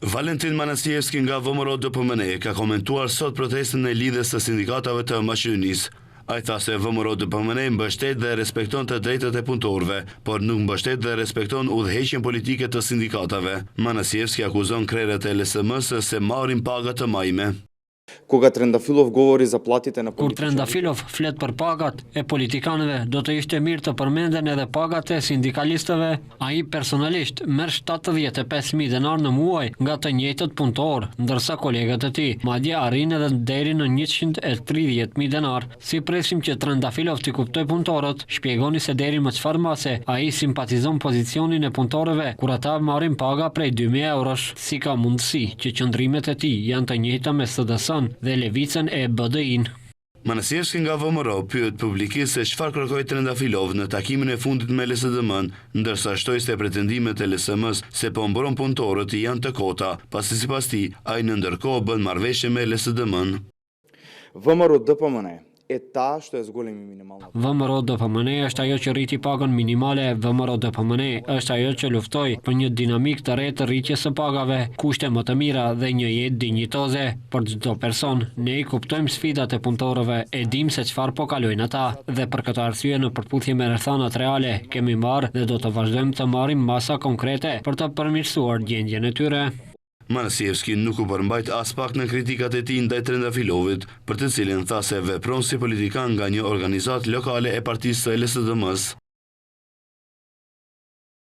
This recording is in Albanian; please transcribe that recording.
Valentin Manasievski nga VMRO DPMNE ka komentuar sot protestën e lidhjes së sindikatave të Maqedonisë. Ai tha se VMRO DPMNE mbështet dhe respekton të drejtat e punëtorëve, por nuk mbështet dhe respekton udhëheqjen politike të sindikatave. Manasievski akuzon krerët e LSM-s se marrin paga të majme. Kur Trendafilov flet për pagat e politikanëve, do të ishte mirë të përmenden edhe pagat e sindikalistëve. Ai personalisht merr 75.000 denar në muaj nga të njëjtët punëtorë, ndërsa kolegët e tij madje arrin edhe deri në 130.000 denar. Si presim që Trendafilov t'i kuptoj punëtorët, shpjegoni se deri më çfarë mase ai simpatizon pozicionin e punëtorëve kur ata marrin paga prej 2.000 eurosh. Si ka mundësi që qëndrimet e tij janë të njëjta me SDS dhe levicën e BDI-n. Manasievski nga VMRO pyet publikisht se çfarë kërkoi Trendafilov në takimin e fundit me LSDM-n, ndërsa shtoi se pretendimet e LSM-s se po mbron punëtorët janë të kota, pasi sipas tij ai në ndërkohë bën marrëveshje me LSDM-n. VMRO DPMNE VMRO DPMNE është ajo që rriti pagën minimale. VMRO DPMNE është ajo që luftoi për një dinamik të re të rritjes së pagave, kushte më të mira dhe një jetë dinjitoze për çdo person. Ne i kuptojmë sfidat e punëtorëve, e dim se çfarë po kalojnë ata dhe për këtë arsye në përputhje me rrethanat reale kemi marrë dhe do të vazhdojmë të marrim masa konkrete për të përmirësuar gjendjen e tyre. Manasievski nuk u përmbajt as pak në kritikat e tij ndaj Trendafilovit, për të cilin tha se vepron si politikan nga një organizatë lokale e partisë së LSDM-s.